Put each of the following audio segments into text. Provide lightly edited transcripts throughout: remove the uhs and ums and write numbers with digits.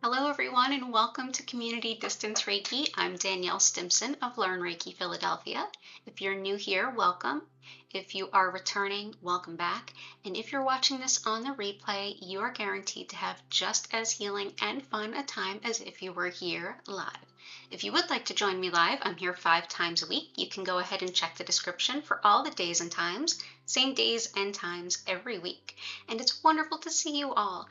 Hello everyone and welcome to Community Distance Reiki. I'm Danielle Stimpson of Learn Reiki Philadelphia. If you're new here, welcome. If you are returning, welcome back. And if you're watching this on the replay, you are guaranteed to have just as healing and fun a time as if you were here live. If you would like to join me live, I'm here 5 times a week. You can go ahead and check the description for all the days and times, same days and times every week. And it's wonderful to see you all.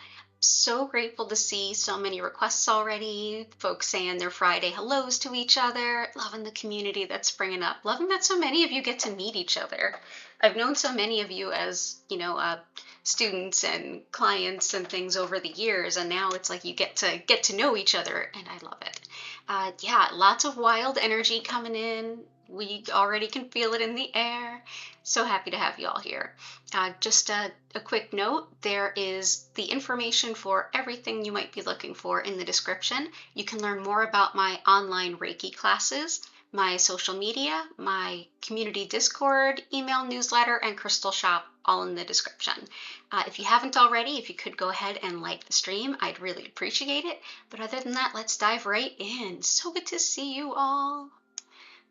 So grateful to see so many requests already, folks saying their Friday hellos to each other, loving the community that's springing up, loving that so many of you get to meet each other. I've known so many of you as, students and clients and things over the years, and now it's like you get to know each other, and I love it. Yeah, lots of wild energy coming in. We already can feel it in the air. So happy to have you all here. Just a quick note, there is the information for everything you might be looking for in the description. You can learn more about my online Reiki classes, my social media, my community Discord, email newsletter, and crystal shop, all in the description. If you haven't already, if you could go ahead and like the stream, I'd really appreciate it. But other than that, let's dive right in. So good to see you all.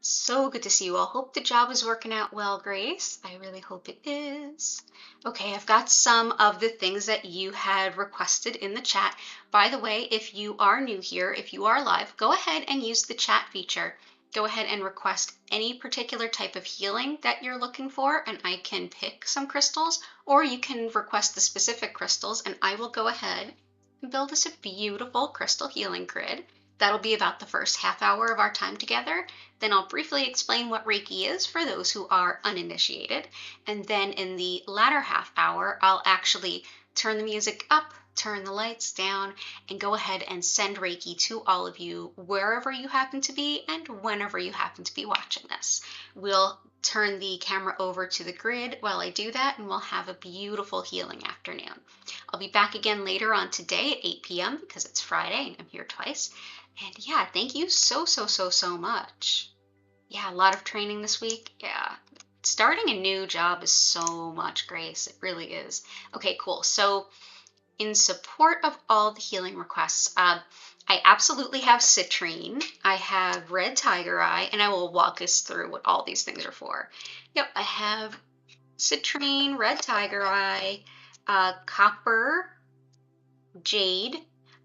So good to see you all. Hope the job is working out well, Grace. I really hope it is. Okay, I've got some of the things that you had requested in the chat. By the way, if you are new here, if you are live, go ahead and use the chat feature. Go ahead and request any particular type of healing that you're looking for, and I can pick some crystals, or you can request the specific crystals, and I will go ahead and build us a beautiful crystal healing grid. That'll be about the first half hour of our time together. Then I'll briefly explain what Reiki is for those who are uninitiated. And then in the latter half hour, I'll actually turn the music up, turn the lights down, and go ahead and send Reiki to all of you wherever you happen to be and whenever you happen to be watching this. We'll turn the camera over to the grid while I do that, and we'll have a beautiful healing afternoon. I'll be back again later on today at 8 p.m. because it's Friday and I'm here twice. And yeah, thank you so much. Yeah, a lot of training this week. Yeah, starting a new job is so much, Grace. It really is. Okay, cool. So in support of all the healing requests, I absolutely have citrine. I have red tiger eye, and I will walk us through what all these things are for. Yep, I have citrine, red tiger eye, copper, jade.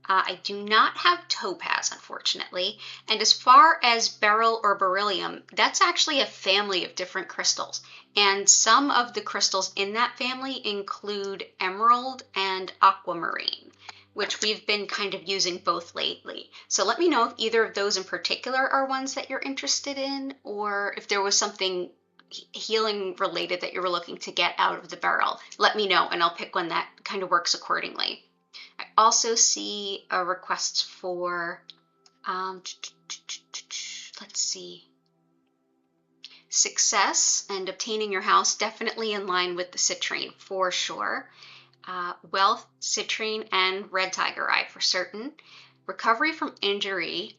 I do not have topaz, unfortunately. And as far as beryl or beryllium, that's actually a family of different crystals. And some of the crystals in that family include emerald and aquamarine, which we've been kind of using both lately. So let me know if either of those in particular are ones that you're interested in, or if there was something healing related that you were looking to get out of the beryl. Let me know and I'll pick one that kind of works accordingly. I also see a request for, let's see, success and obtaining your house, definitely in line with the citrine for sure. Wealth, citrine, and red tiger eye for certain. Recovery from injury,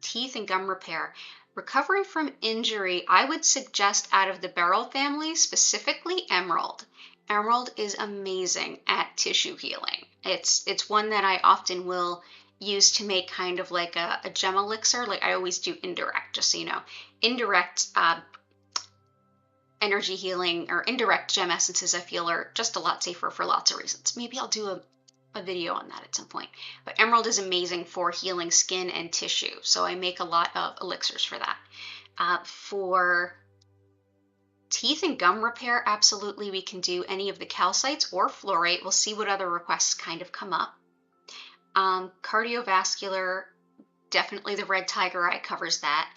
teeth and gum repair. Recovery from injury, I would suggest out of the beryl family, specifically emerald. Emerald is amazing at tissue healing. It's one that I often will use to make kind of like a gem elixir. Like I always do indirect, just so you know. Indirect energy healing or indirect gem essences I feel are just a lot safer for lots of reasons. Maybe I'll do a video on that at some point. But emerald is amazing for healing skin and tissue. So I make a lot of elixirs for that. For teeth and gum repair, absolutely we can do any of the calcites or fluorite. We'll see what other requests kind of come up. Cardiovascular, definitely the red tiger eye covers that.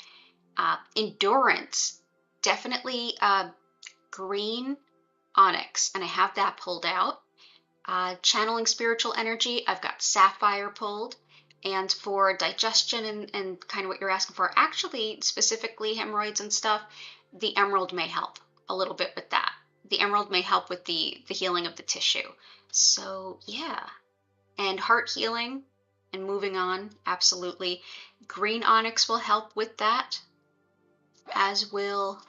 Endurance, definitely green onyx, and I have that pulled out. Channeling spiritual energy, I've got sapphire pulled. And for digestion and kind of what you're asking for, actually specifically hemorrhoids and stuff, the emerald may help a little bit with that. The emerald may help with the healing of the tissue. So yeah, and heart healing and moving on, absolutely. Green onyx will help with that, as will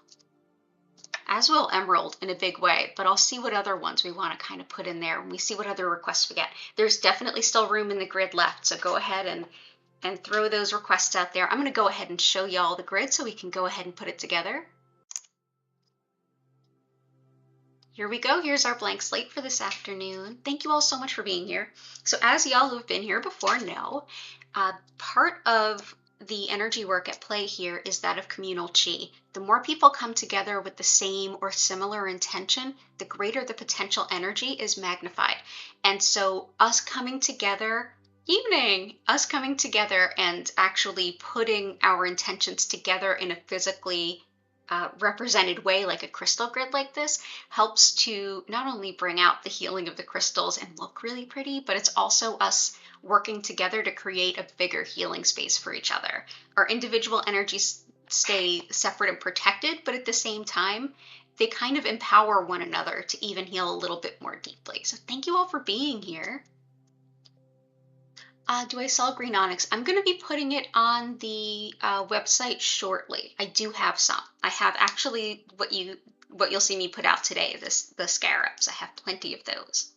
as will emerald in a big way, but I'll see what other ones we want to kind of put in there and we see what other requests we get. There's definitely still room in the grid left, so go ahead and throw those requests out there. I'm going to go ahead and show y'all the grid so we can go ahead and put it together. Here we go. Here's our blank slate for this afternoon. Thank you all so much for being here. So as y'all who have been here before know, part of the energy work at play here is that of communal chi. The more people come together with the same or similar intention, the greater the potential energy is magnified. And so us coming together, us coming together and actually putting our intentions together in a physically represented way, like a crystal grid like this, helps to not only bring out the healing of the crystals and look really pretty, but it's also us working together to create a bigger healing space for each other. Our individual energies stay separate and protected, but at the same time, they kind of empower one another to even heal a little bit more deeply. So thank you all for being here. Do I sell green onyx? I'm going to be putting it on the website shortly. I do have some. I have actually what you'll see me put out today, the scarabs. I have plenty of those.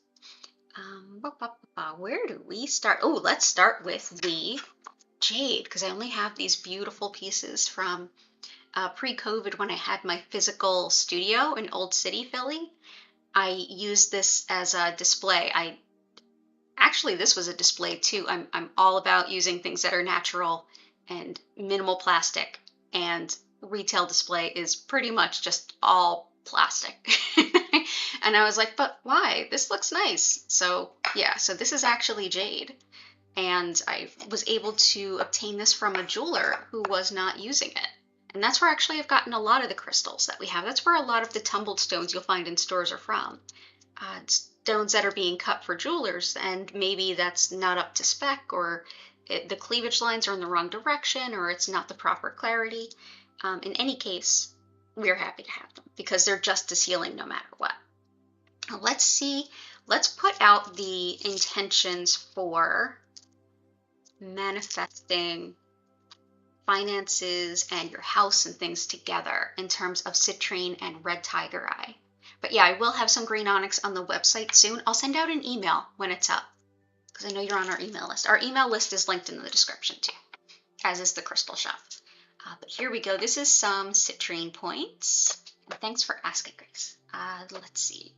Where do we start? Oh, let's start with the jade, because I only have these beautiful pieces from pre-COVID when I had my physical studio in Old City, Philly. I used this as a display. Actually, this was a display too. I'm all about using things that are natural and minimal plastic, and retail display is pretty much just all plastic. And I was like, but why? This looks nice. So yeah, so this is actually jade. And I was able to obtain this from a jeweler who was not using it. And that's where actually I've gotten a lot of the crystals that we have. That's where a lot of the tumbled stones you'll find in stores are from. Stones that are being cut for jewelers, and maybe that's not up to spec, or the cleavage lines are in the wrong direction, or it's not the proper clarity. In any case, we're happy to have them because they're just as healing no matter what. Now, let's put out the intentions for manifesting finances and your house and things together in terms of citrine and red tiger eye. But yeah, I will have some green onyx on the website soon. I'll send out an email when it's up, because I know you're on our email list. Our email list is linked in the description too, as is the crystal shop. But here we go. This is some citrine points. And thanks for asking, Grace. Let's see.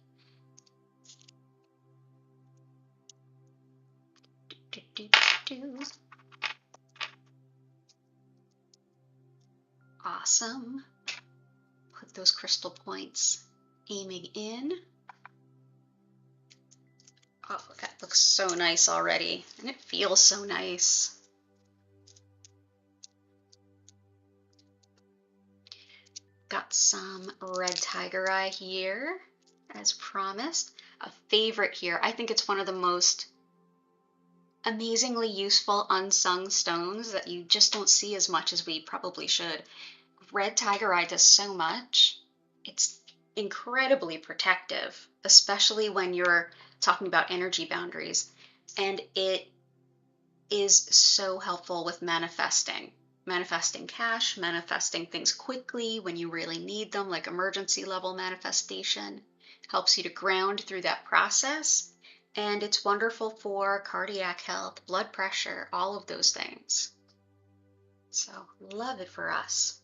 Awesome. Put those crystal points aiming in. Oh, that looks so nice already, and it feels so nice. Got some red tiger eye here, as promised. A favorite here. I think it's one of the most amazingly useful unsung stones that you just don't see as much as we probably should. Red tiger eye does so much. It's incredibly protective, especially when you're talking about energy boundaries, and it is so helpful with manifesting cash, manifesting things quickly when you really need them, like emergency level manifestation. Helps you to ground through that process, and it's wonderful for cardiac health, blood pressure, all of those things. So love it for us.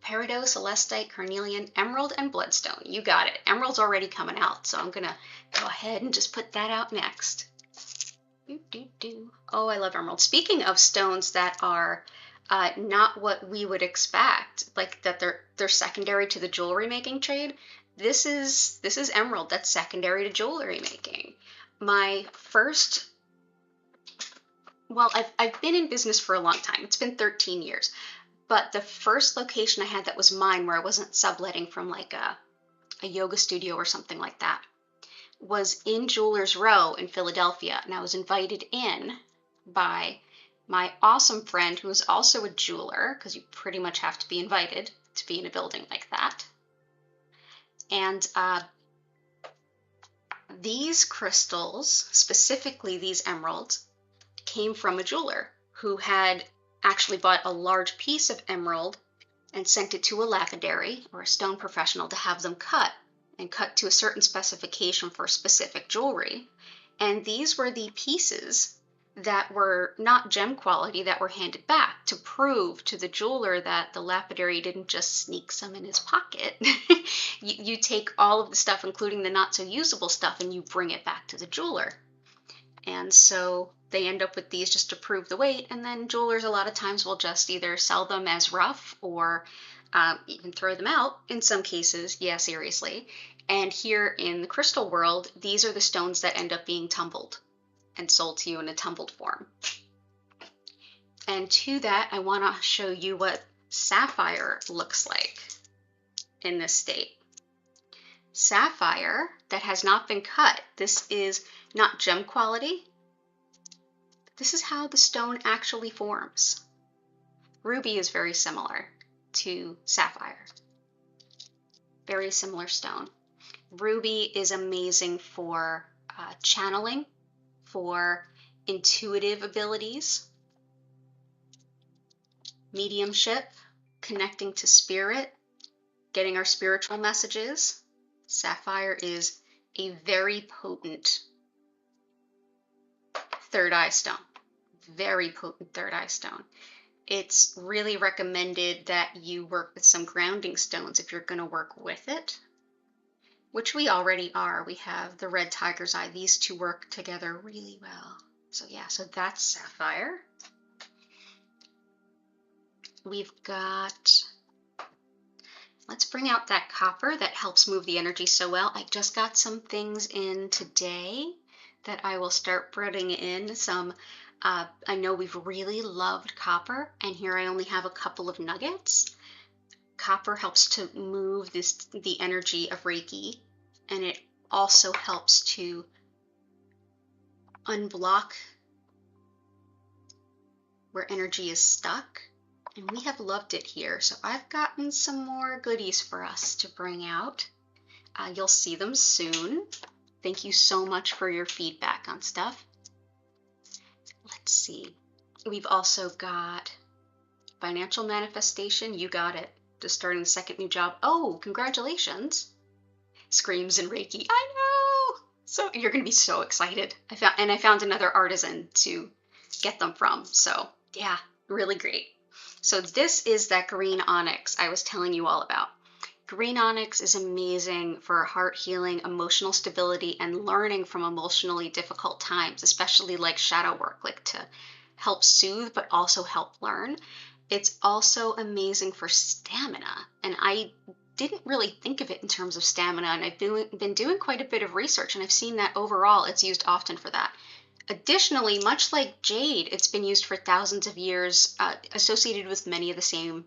Peridot, Celestite, Carnelian, Emerald, and Bloodstone. You got it. Emerald's already coming out, so I'm going to go ahead and just put that out next. Oh, I love emerald. Speaking of stones that are not what we would expect, like that they're secondary to the jewelry making trade, this is emerald that's secondary to jewelry making. My first, well, I've been in business for a long time. It's been 13 years. But the first location I had that was mine, where I wasn't subletting from like a yoga studio or something like that, was in Jewelers Row in Philadelphia. And I was invited in by my awesome friend who is also a jeweler, because you pretty much have to be invited to be in a building like that. And these crystals, specifically these emeralds, came from a jeweler who had actually bought a large piece of emerald and sent it to a lapidary or a stone professional to have them cut, and cut to a certain specification for specific jewelry. And these were the pieces that were not gem quality that were handed back to prove to the jeweler that the lapidary didn't just sneak some in his pocket. You take all of the stuff, including the not so usable stuff, and you bring it back to the jeweler. And so they end up with these just to prove the weight, and then jewelers a lot of times will just either sell them as rough or even throw them out in some cases. Yeah, seriously. And here in the crystal world, these are the stones that end up being tumbled and sold to you in a tumbled form. And to that, I want to show you what sapphire looks like in this state. Sapphire that has not been cut. This is not gem quality. This is how the stone actually forms. Ruby is very similar to sapphire. Very similar stone. Ruby is amazing for channeling, for intuitive abilities, mediumship, connecting to spirit, getting our spiritual messages. Sapphire is a very potent third eye stone. Very potent third eye stone. It's really recommended that you work with some grounding stones if you're going to work with it, which we already are. We have the red tiger's eye. These two work together really well. So yeah, so that's sapphire. We've got, let's bring out that copper that helps move the energy so well. I just got some things in today that I will start putting in some. I know we've really loved copper, and here I only have a couple of nuggets. Copper helps to move the energy of Reiki, and it also helps to unblock where energy is stuck. And we have loved it here, so I've gotten some more goodies for us to bring out. You'll see them soon. Thank you so much for your feedback on stuff. Let's see. We've also got financial manifestation. You got it. Just starting the second new job. Oh, congratulations. Screams in Reiki. I know. So you're going to be so excited. I found another artisan to get them from. So yeah, really great. So this is that green onyx I was telling you all about. Green onyx is amazing for heart healing, emotional stability, and learning from emotionally difficult times, especially like shadow work, like to help soothe, but also help learn. It's also amazing for stamina. And I didn't really think of it in terms of stamina, and I've been doing quite a bit of research, and I've seen that overall it's used often for that. Additionally, much like jade, it's been used for thousands of years, associated with many of the same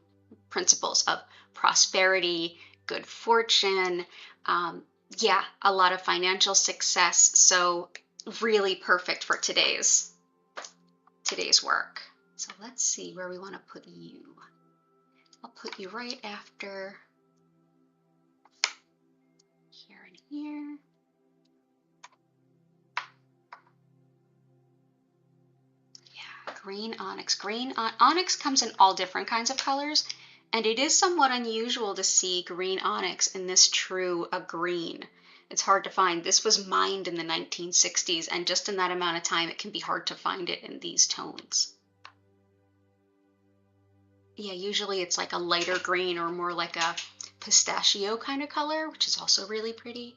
principles of prosperity, good fortune, yeah, a lot of financial success. So really perfect for today's work. So let's see where we want to put you. I'll put you right after here and here. Green onyx. Onyx comes in all different kinds of colors, and it is somewhat unusual to see green onyx in this true green. It's hard to find. This was mined in the 1960s, and just in that amount of time, it can be hard to find it in these tones. Yeah, usually it's like a lighter green or more like a pistachio kind of color, which is also really pretty.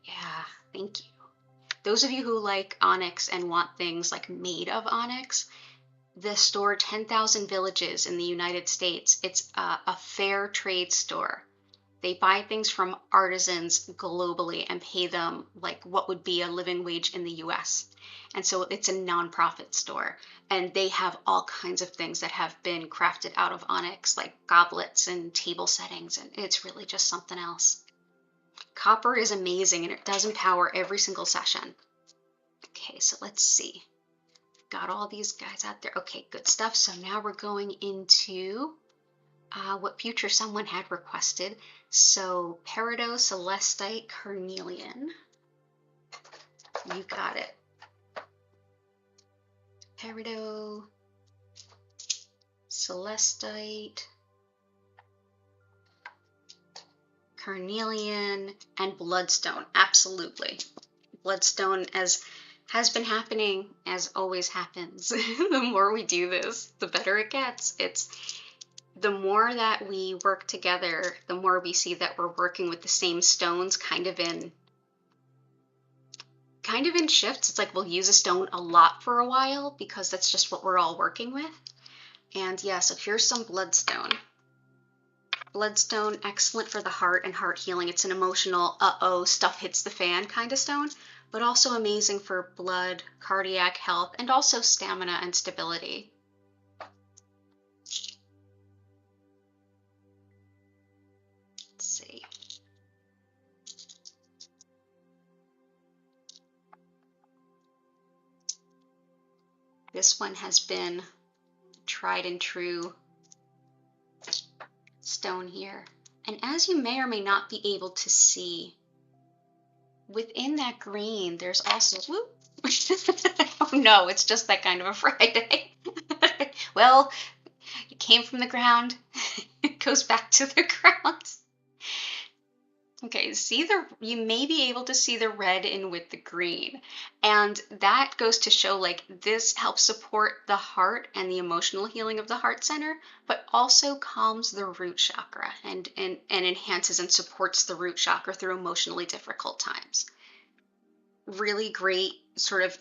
Yeah, thank you. Those of you who like onyx and want things like made of onyx, the store 10,000 Villages in the United States, it's a fair trade store. They buy things from artisans globally and pay them like what would be a living wage in the US. And so it's a nonprofit store. And they have all kinds of things that have been crafted out of onyx, like goblets and table settings. And it's really just something else. Copper is amazing, and it does empower every single session. Okay, so let's see. Got all these guys out there. Okay, good stuff. So now we're going into what future someone had requested. So peridot, celestite, carnelian. You got it. Peridot, celestite, Carnelian, and Bloodstone. Absolutely. Bloodstone, as has been happening, as always happens. The more we do this, the better it gets. It's the more that we work together, the more we see that we're working with the same stones kind of in shifts. It's like we'll use a stone a lot for a while because that's just what we're all working with. And yeah, so here's some Bloodstone. Bloodstone, excellent for the heart and heart healing. It's an emotional, uh-oh, stuff hits the fan kind of stone, but also amazing for blood, cardiac health, and also stamina and stability. Let's see. This one has been tried and true stone here. And as you may or may not be able to see, within that green, there's also, whoop. Oh no, it's just that kind of a Friday. Well, it came from the ground, it goes back to the ground. Okay, you may be able to see the red in with the green. And that goes to show like this helps support the heart and the emotional healing of the heart center, but also calms the root chakra and enhances and supports the root chakra through emotionally difficult times. Really great, sort of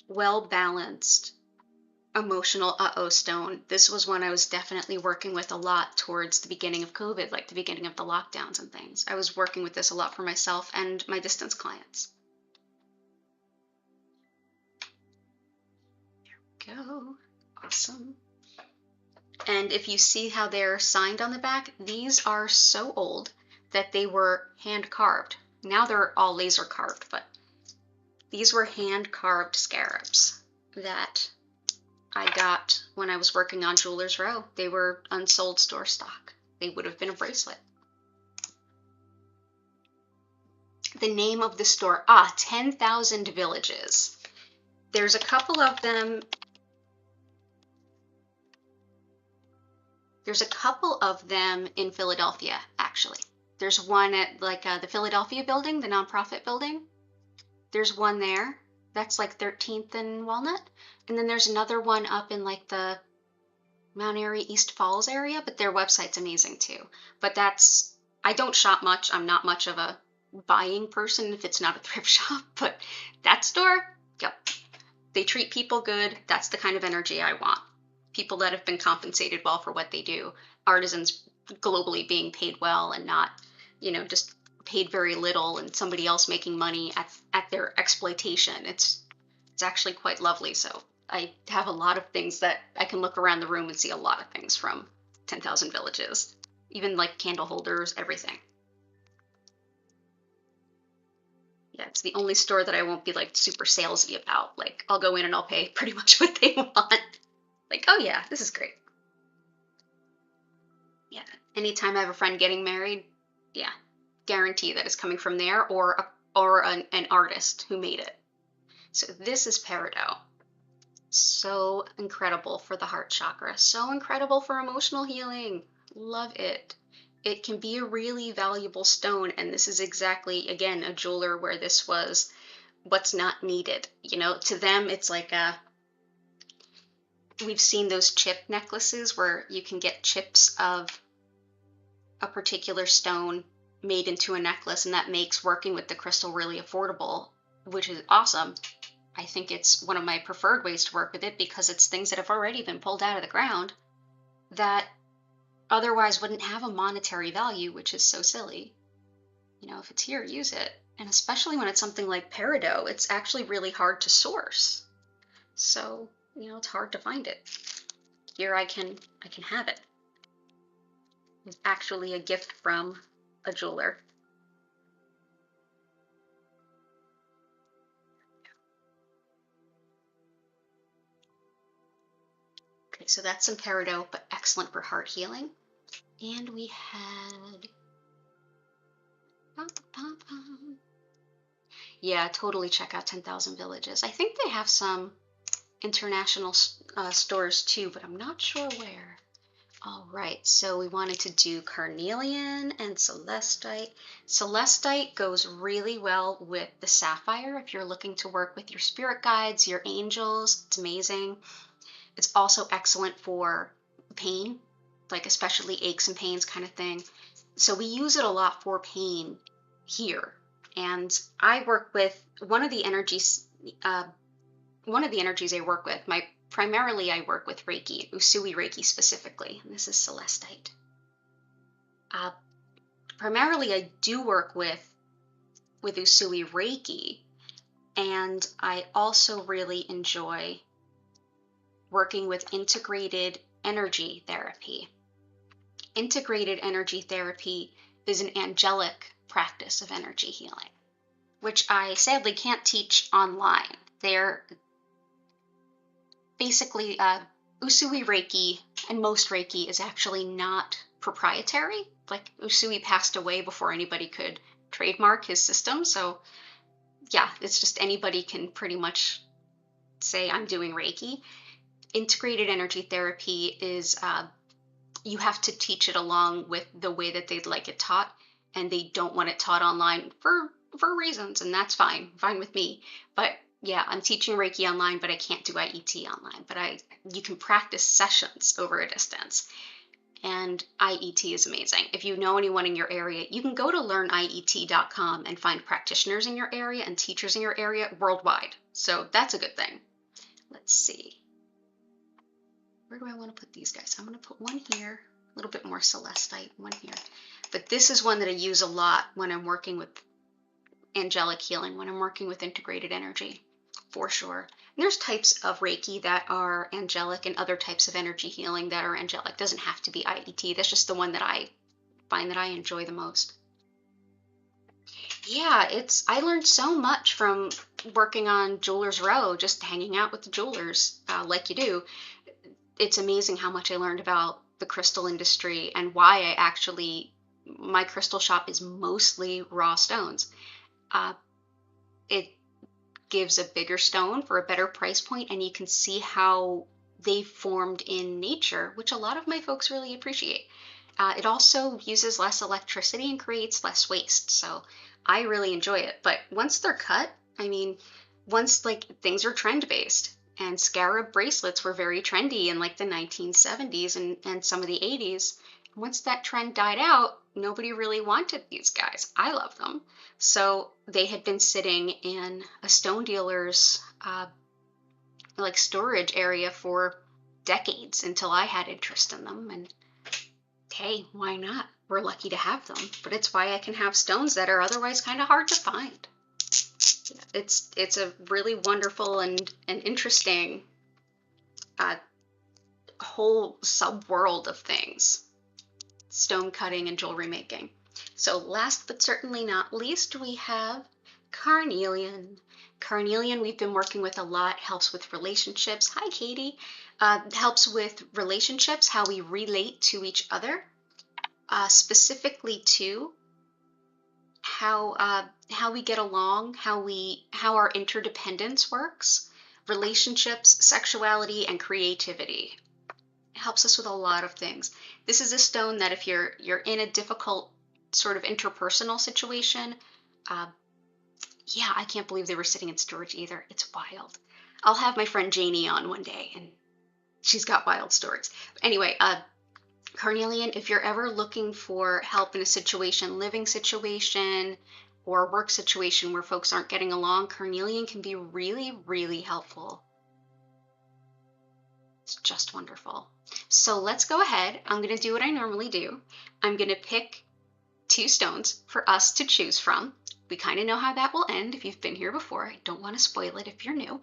well-balanced emotional uh-oh stone. This was one I was definitely working with a lot towards the beginning of COVID, like the beginning of the lockdowns and things. I was working with this a lot for myself and my distance clients. There we go. Awesome. And if you see how they're signed on the back, these are so old that they were hand carved. Now they're all laser carved, but these were hand carved scarabs that I got when I was working on Jewelers Row. They were unsold store stock. They would have been a bracelet. The name of the store, 10,000 Villages. There's a couple of them. There's a couple of them in Philadelphia, actually. There's one at like the Philadelphia building, the nonprofit building. There's one there. That's like 13th and Walnut. And then there's another one up in like the Mount Airy East Falls area, but their website's amazing too. But I don't shop much. I'm not much of a buying person if it's not a thrift shop, but that store, yep. They treat people good. That's the kind of energy I want. People that have been compensated well for what they do. Artisans globally being paid well and not, just paid very little and somebody else making money at their exploitation. It's actually quite lovely. So I have a lot of things that I can look around the room and see a lot of things from 10,000 Villages, even like candle holders, everything. Yeah, it's the only store that I won't be like super salesy about. Like I'll go in and I'll pay pretty much what they want. Like, oh yeah, this is great. Yeah, anytime I have a friend getting married, yeah, guarantee that it's coming from there or an artist who made it. So this is peridot. So incredible for the heart chakra. So incredible for emotional healing. Love it. It can be a really valuable stone. And this is exactly, again, a jeweler where this was what's not needed. To them, it's like we've seen those chip necklaces where you can get chips of a particular stone made into a necklace, and that makes working with the crystal really affordable, which is awesome. I think it's one of my preferred ways to work with it because it's things that have already been pulled out of the ground that otherwise wouldn't have a monetary value, which is so silly. If it's here, use it. And especially when it's something like peridot, it's actually really hard to source. So, it's hard to find it. Here I can have it. It's actually a gift from a jeweler. Okay, so that's some peridot, but excellent for heart healing. And we had... Yeah, totally check out 10,000 Villages. I think they have some international stores too, but I'm not sure where. All right, so we wanted to do Carnelian and Celestite. Celestite goes really well with the sapphire if you're looking to work with your spirit guides, your angels. It's amazing. It's also excellent for pain, like especially aches and pains kind of thing. So we use it a lot for pain here. And I work with one of the energies I work with. Primarily, I work with Reiki, Usui Reiki specifically, and this is Celestite. Primarily, I do work with Usui Reiki, and I also really enjoy working with integrated energy therapy. Integrated energy therapy is an angelic practice of energy healing, which I sadly can't teach online. They're basically, Usui Reiki and most Reiki is actually not proprietary. Like, Usui passed away before anybody could trademark his system. So yeah, it's just anybody can pretty much say, I'm doing Reiki. Integrated energy therapy is, you have to teach it along with the way that they'd like it taught, and they don't want it taught online for reasons, and that's fine with me. But yeah, I'm teaching Reiki online, but I can't do IET online. But you can practice sessions over a distance. And IET is amazing. If you know anyone in your area, you can go to learniet.com and find practitioners in your area and teachers in your area worldwide. So that's a good thing. Let's see. Where do I want to put these guys? I'm going to put one here, a little bit more Celestite, one here. But this is one that I use a lot when I'm working with angelic healing, when I'm working with integrated energy, for sure. And there's types of Reiki that are angelic and other types of energy healing that are angelic. It doesn't have to be IET. That's just the one that I find that I enjoy the most. Yeah, I learned so much from working on Jewelers Row, just hanging out with the jewelers like you do. It's amazing how much I learned about the crystal industry and why my crystal shop is mostly raw stones. It gives a bigger stone for a better price point, and you can see how they formed in nature, which a lot of my folks really appreciate. It also uses less electricity and creates less waste, so I really enjoy it. But once they're cut, once things are trend based, and scarab bracelets were very trendy in like the 1970s and some of the 80s. Once that trend died out, nobody really wanted these guys. I love them. So they had been sitting in a stone dealer's storage area for decades until I had interest in them. And hey, why not? We're lucky to have them. But it's why I can have stones that are otherwise kind of hard to find. It's a really wonderful and interesting whole subworld of things. Stone cutting and jewelry making. So last but certainly not least, we have Carnelian. Carnelian we've been working with a lot, helps with relationships. Hi, Katie. Helps with relationships, how we relate to each other, specifically to how we get along, how our interdependence works, relationships, sexuality, and creativity. It helps us with a lot of things. This is a stone that if you're in a difficult sort of interpersonal situation, yeah, I can't believe they were sitting in storage either. It's wild. I'll have my friend Janie on one day, and she's got wild stories. Anyway, Carnelian, if you're ever looking for help in a situation, living situation, or work situation where folks aren't getting along, Carnelian can be really, really helpful. It's just wonderful. So let's go ahead. I'm going to do what I normally do. I'm going to pick 2 stones for us to choose from. We kind of know how that will end if you've been here before. I don't want to spoil it if you're new.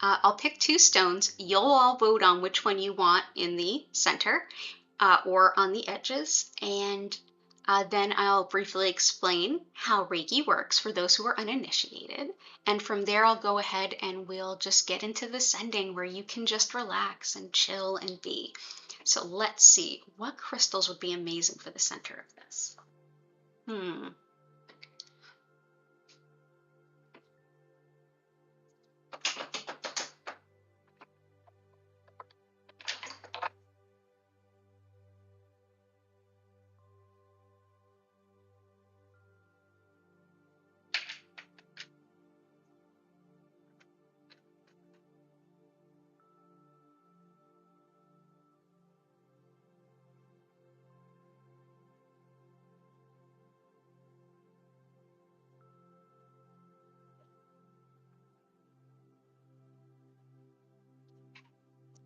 I'll pick 2 stones. You'll all vote on which one you want in the center or on the edges. And then I'll briefly explain how Reiki works for those who are uninitiated. And from there, I'll go ahead and we'll just get into the sending where you can just relax and chill and be. So let's see, what crystals would be amazing for the center of this?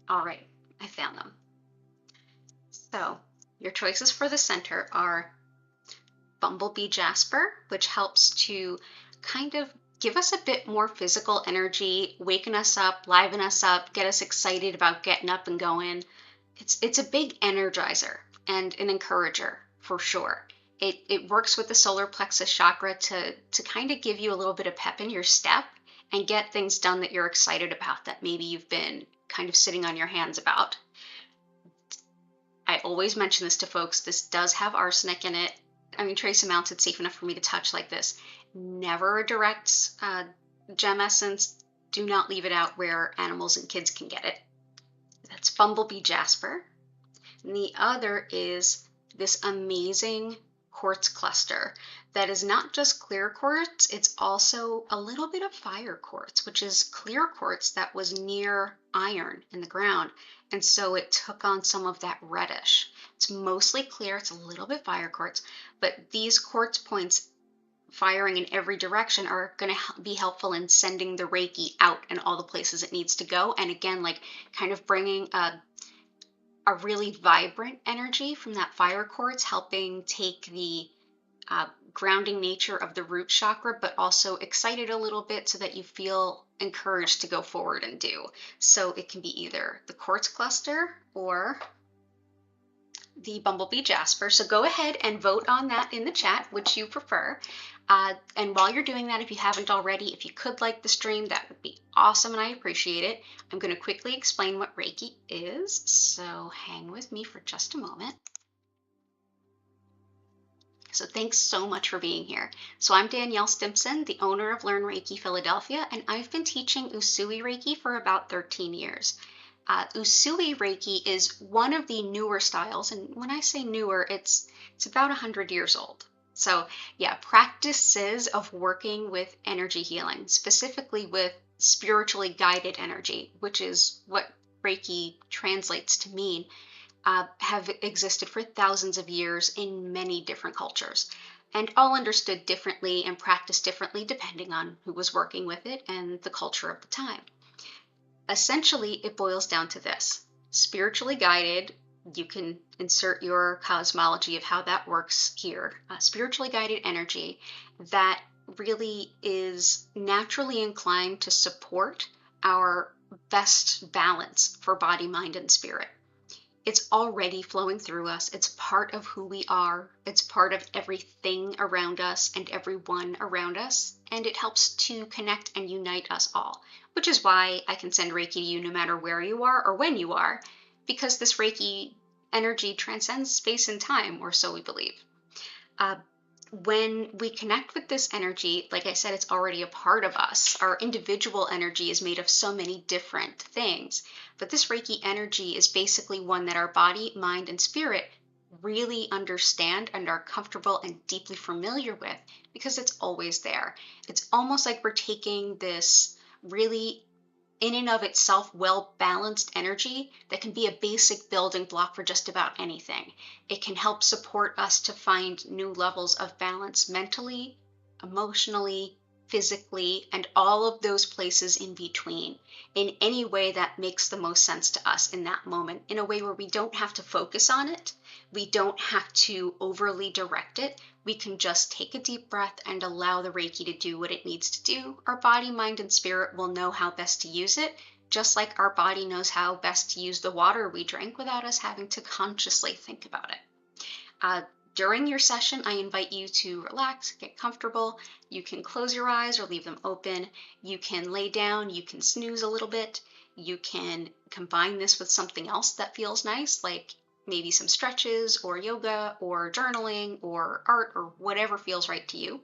All right, I found them. So your choices for the center are bumblebee jasper, which helps to kind of give us a bit more physical energy, waken us up, liven us up, get us excited about getting up and going. It's a big energizer and an encourager for sure. It works with the solar plexus chakra to kind of give you a little bit of pep in your step and get things done that you're excited about that maybe you've been kind of sitting on your hands about. I always mention this to folks. This does have arsenic in it. I mean, trace amounts it's safe enough for me to touch like this. Never a direct gem essence. Do not leave it out where animals and kids can get it. That's bumblebee jasper. And the other is this amazing quartz cluster that is not just clear quartz, it's also a little bit of fire quartz, which is clear quartz that was near iron in the ground. And so it took on some of that reddish. It's mostly clear, it's a little bit fire quartz, but these quartz points firing in every direction are going to be helpful in sending the Reiki out in all the places it needs to go. And again, like kind of bringing a really vibrant energy from that fire quartz, helping take the grounding nature of the root chakra, but also excite it a little bit so that you feel encouraged to go forward and do. So it can be either the quartz cluster or the bumblebee jasper. So go ahead and vote on that in the chat, which you prefer. And while you're doing that, if you haven't already, if you could like the stream, that would be awesome and I appreciate it. I'm going to quickly explain what Reiki is, so hang with me for just a moment. So thanks so much for being here. So I'm Danielle Stimpson, the owner of Learn Reiki Philadelphia, and I've been teaching Usui Reiki for about 13 years. Usui Reiki is one of the newer styles, and when I say newer, it's about 100 years old. So yeah, practices of working with energy healing, specifically with spiritually guided energy, which is what Reiki translates to mean, have existed for thousands of years in many different cultures, and all understood differently and practiced differently depending on who was working with it and the culture of the time. Essentially, it boils down to this: spiritually guided. You can insert your cosmology of how that works here. Spiritually guided energy that really is naturally inclined to support our best balance for body, mind, and spirit. It's already flowing through us. It's part of who we are. It's part of everything around us and everyone around us. And it helps to connect and unite us all, which is why I can send Reiki to you no matter where you are or when you are, because this Reiki energy transcends space and time, or so we believe. When we connect with this energy, like I said, it's already a part of us. Our individual energy is made of so many different things, but this Reiki energy is basically one that our body, mind, and spirit really understand and are comfortable and deeply familiar with because it's always there. It's almost like we're taking this really in and of itself well-balanced energy that can be a basic building block for just about anything. It can help support us to find new levels of balance mentally, emotionally, physically, and all of those places in between, in any way that makes the most sense to us in that moment, in a way where we don't have to focus on it, we don't have to overly direct it, we can just take a deep breath and allow the Reiki to do what it needs to do. Our body, mind, and spirit will know how best to use it, just like our body knows how best to use the water we drink without us having to consciously think about it. During your session, I invite you to relax, get comfortable. You can close your eyes or leave them open. You can lay down, you can snooze a little bit. You can combine this with something else that feels nice, like maybe some stretches or yoga or journaling or art or whatever feels right to you.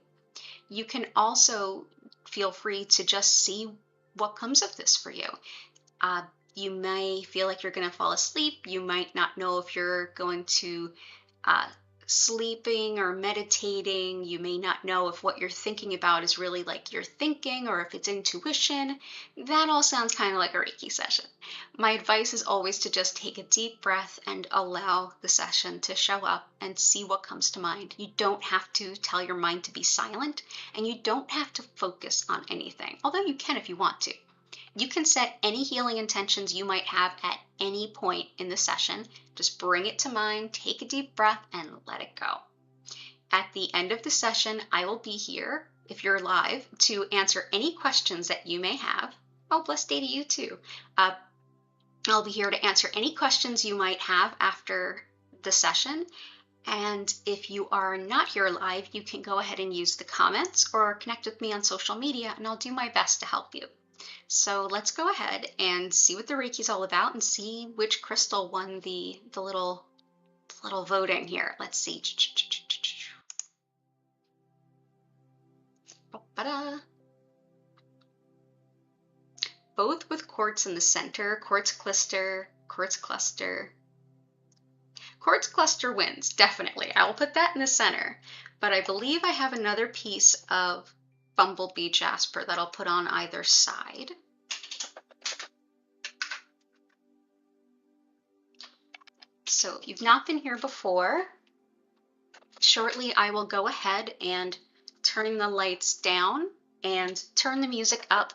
You can also feel free to just see what comes of this for you. You may feel like you're going to fall asleep. You might not know if you're going to sleeping or meditating. You may not know if what you're thinking about is really like your thinking or if it's intuition. That all sounds kind of like a Reiki session. My advice is always to just take a deep breath and allow the session to show up and see what comes to mind. You don't have to tell your mind to be silent, and you don't have to focus on anything, although you can if you want to. You can set any healing intentions you might have at any point in the session. Just bring it to mind, take a deep breath, and let it go. At the end of the session, I will be here, if you're live, to answer any questions that you may have. Oh, blessed day to you too. I'll be here to answer any questions you might have after the session. And if you are not here live, you can go ahead and use the comments or connect with me on social media, and I'll do my best to help you. So let's go ahead and see what the Reiki is all about and see which crystal won the little voting here. Let's see. Both with quartz in the center, quartz cluster. Quartz cluster wins, definitely. I will put that in the center. But I believe I have another piece of bumblebee jasper that I'll put on either side. So if you've not been here before, shortly I will go ahead and turn the lights down and turn the music up.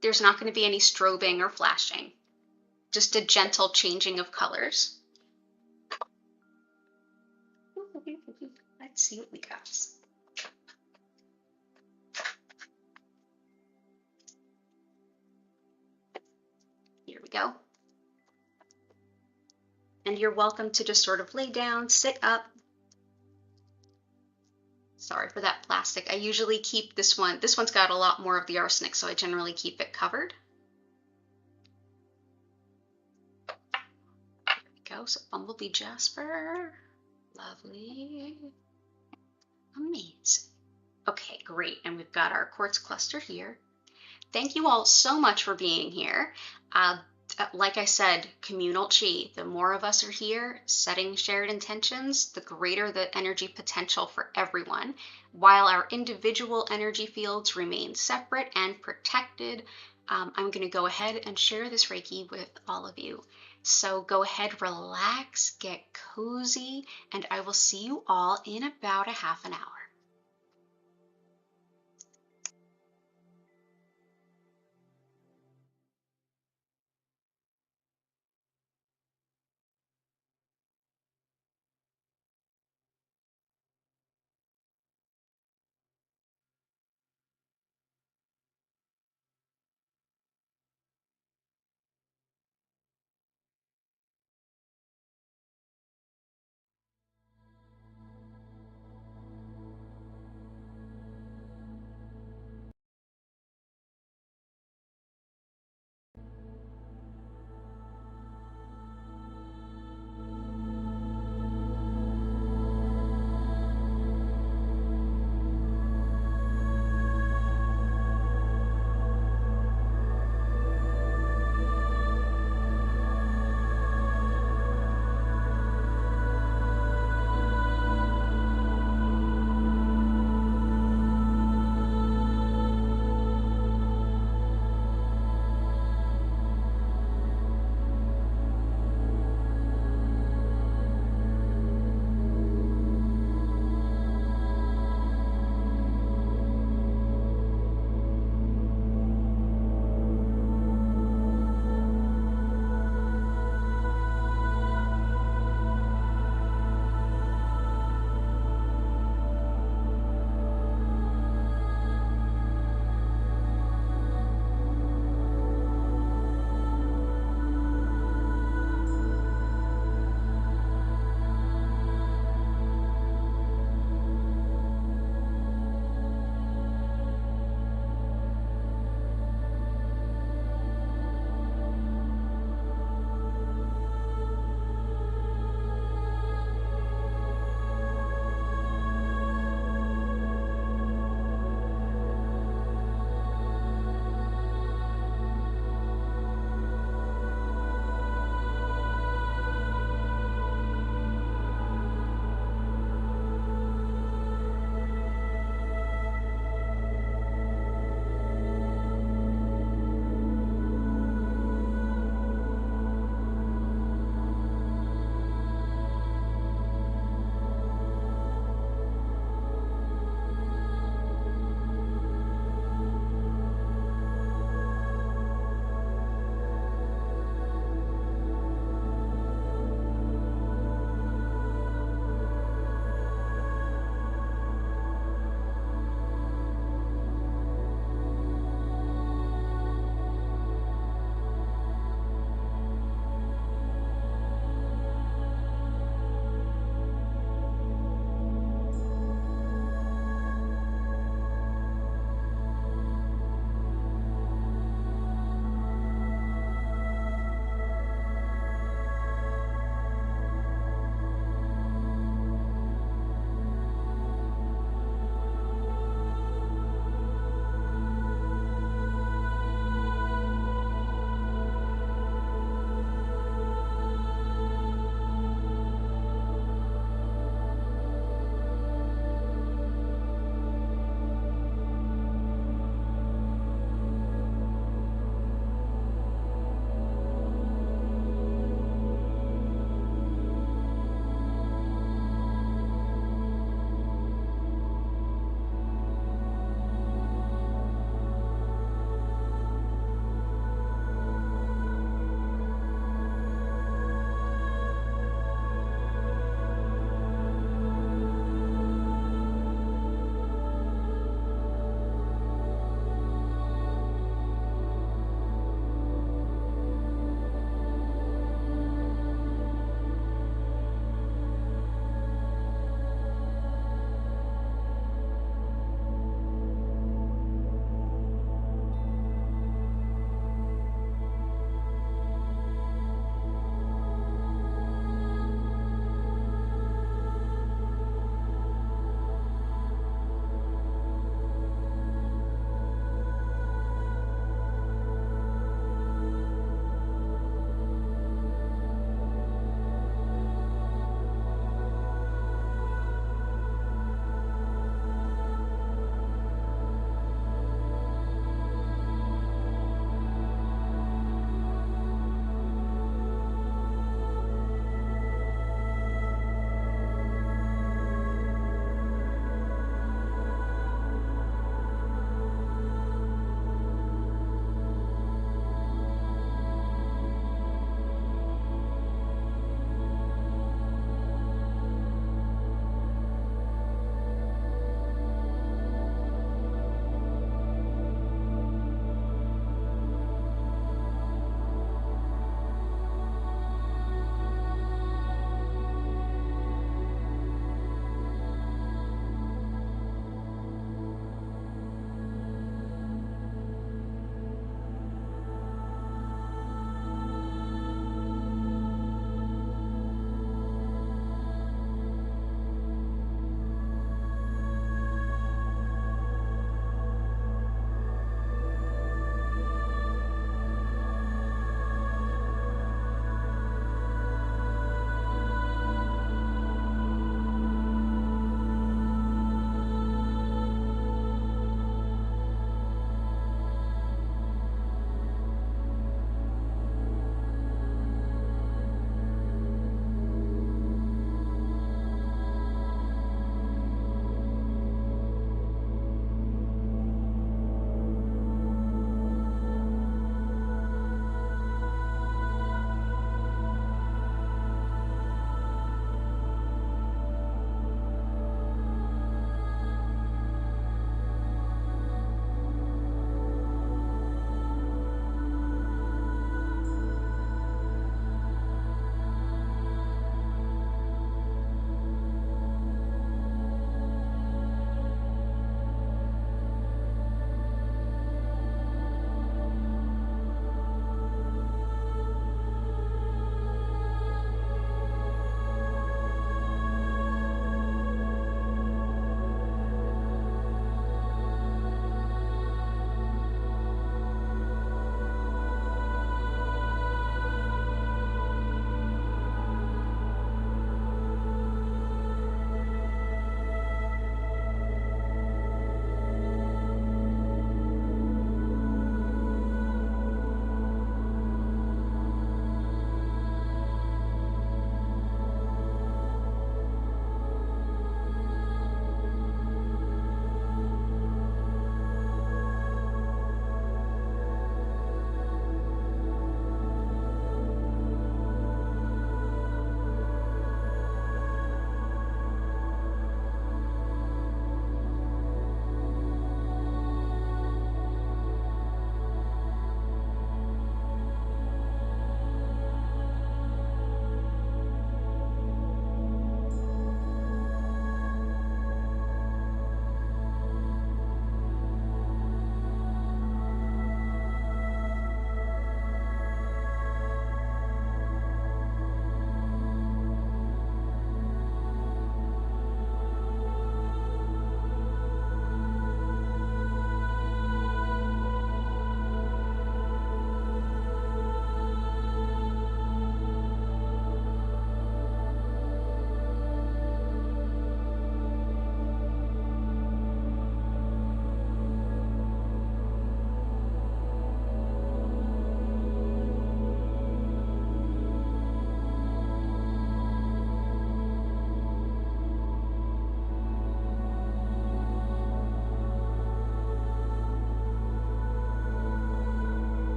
There's not going to be any strobing or flashing, just a gentle changing of colors. Let's see what we got. Here we go. And you're welcome to just sort of lay down, sit up. Sorry for that plastic. I usually keep this one. This one's got a lot more of the arsenic, so I generally keep it covered. There we go. So bumblebee jasper. Lovely. Amazing. Okay, great. And we've got our quartz cluster here. Thank you all so much for being here. Like I said, communal chi. The more of us are here setting shared intentions, the greater the energy potential for everyone. While our individual energy fields remain separate and protected, I'm going to go ahead and share this Reiki with all of you. So go ahead, relax, get cozy, and I will see you all in about a half an hour.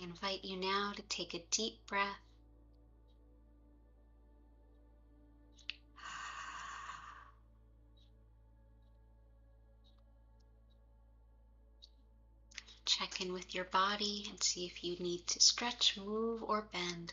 I invite you now to take a deep breath. Check in with your body and see if you need to stretch, move, or bend.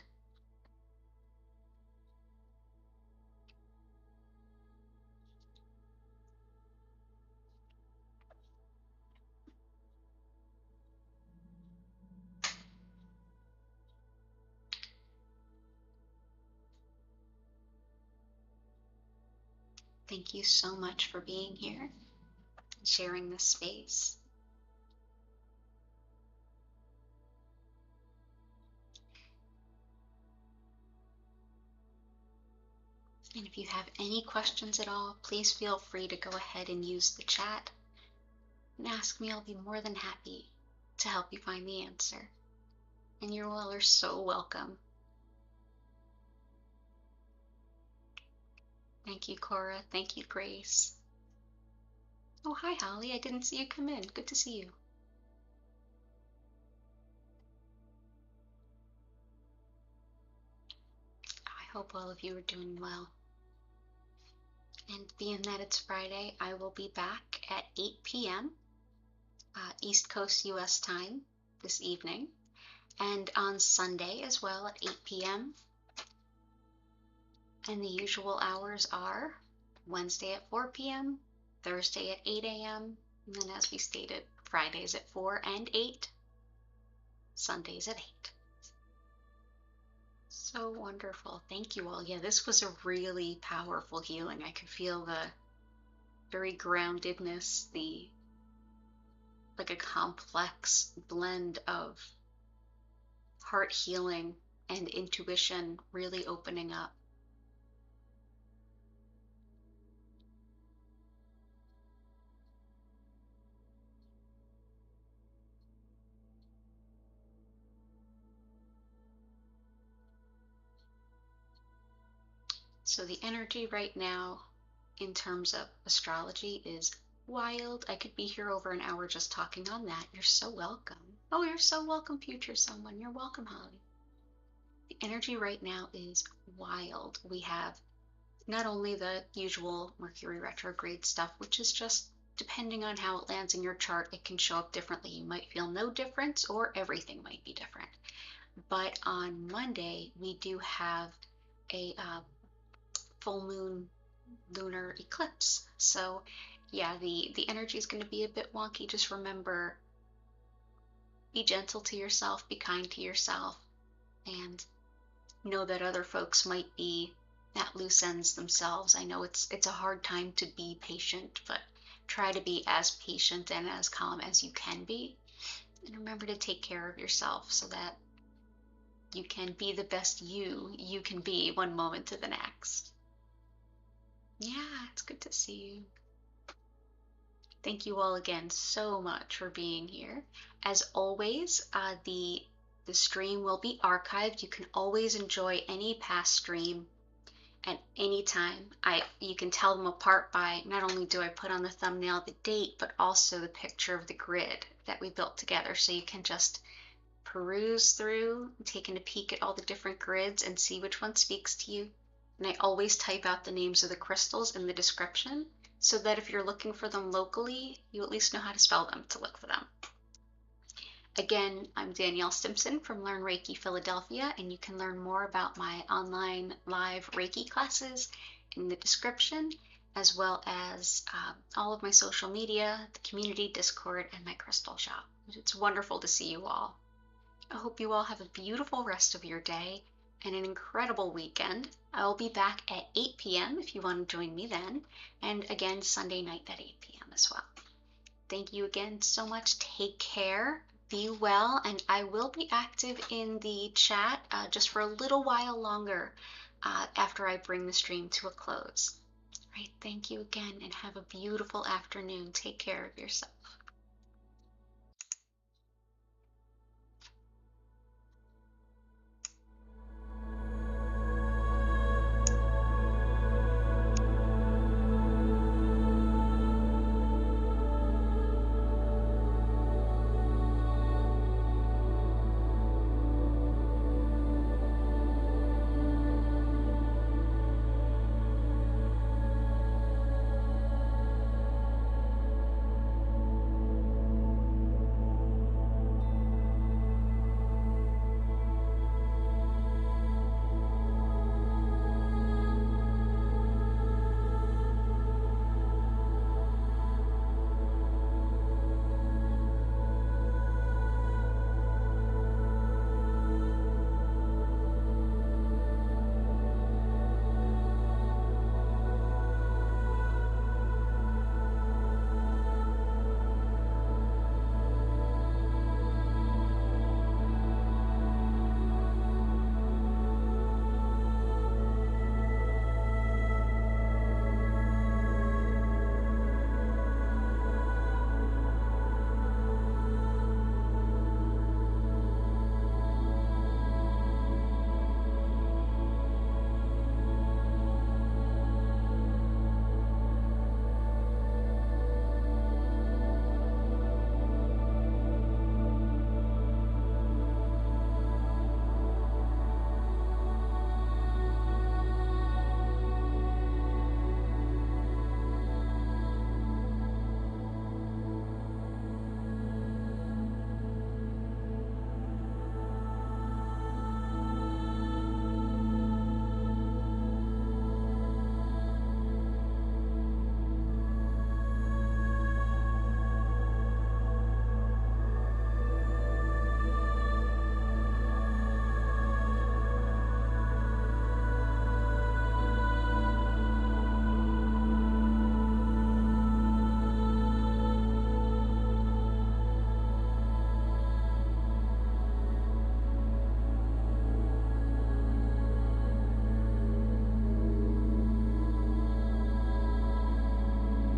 Thank you so much for being here and sharing this space. And if you have any questions at all, please feel free to go ahead and use the chat and ask me. I'll be more than happy to help you find the answer. And you all are so welcome. Thank you, Cora. Thank you, Grace. Oh, hi, Holly. I didn't see you come in. Good to see you. I hope all of you are doing well. And being that it's Friday, I will be back at 8 p.m. East Coast US time this evening, and on Sunday as well at 8 p.m. And the usual hours are Wednesday at 4 p.m., Thursday at 8 a.m., and then as we stated, Fridays at 4 and 8, Sundays at 8. So wonderful. Thank you all. Yeah, this was a really powerful healing. I could feel the very groundedness, like a complex blend of heart healing and intuition really opening up. So the energy right now in terms of astrology is wild. I could be here over an hour just talking on that. You're so welcome. Oh, you're so welcome, future someone. You're welcome, Holly. The energy right now is wild. We have not only the usual Mercury retrograde stuff, which is just depending on how it lands in your chart, it can show up differently. You might feel no difference or everything might be different. But on Monday, we do have a full moon lunar eclipse. So yeah, the energy is going to be a bit wonky. Just remember, be gentle to yourself, be kind to yourself, and know that other folks might be at loose ends themselves. I know it's a hard time to be patient, but try to be as patient and as calm as you can be. And remember to take care of yourself so that you can be the best you can be one moment to the next. Yeah, it's good to see you. Thank you all again so much for being here. As always, the stream will be archived. You can always enjoy any past stream at any time. You can tell them apart by not only do I put on the thumbnail the date, but also the picture of the grid that we built together. So you can just peruse through, taking a peek at all the different grids and see which one speaks to you. And I always type out the names of the crystals in the description so that if you're looking for them locally, you at least know how to spell them to look for them. Again, I'm Danielle Stimpson from Learn Reiki Philadelphia, and you can learn more about my online live Reiki classes in the description, as well as all of my social media, the community Discord, and my crystal shop. It's wonderful to see you all. I hope you all have a beautiful rest of your day and an incredible weekend. I will be back at 8 p.m. if you want to join me then, and again Sunday night at 8 p.m. as well. Thank you again so much. Take care, be well, and I will be active in the chat just for a little while longer after I bring the stream to a close. All right, thank you again and have a beautiful afternoon. Take care of yourself.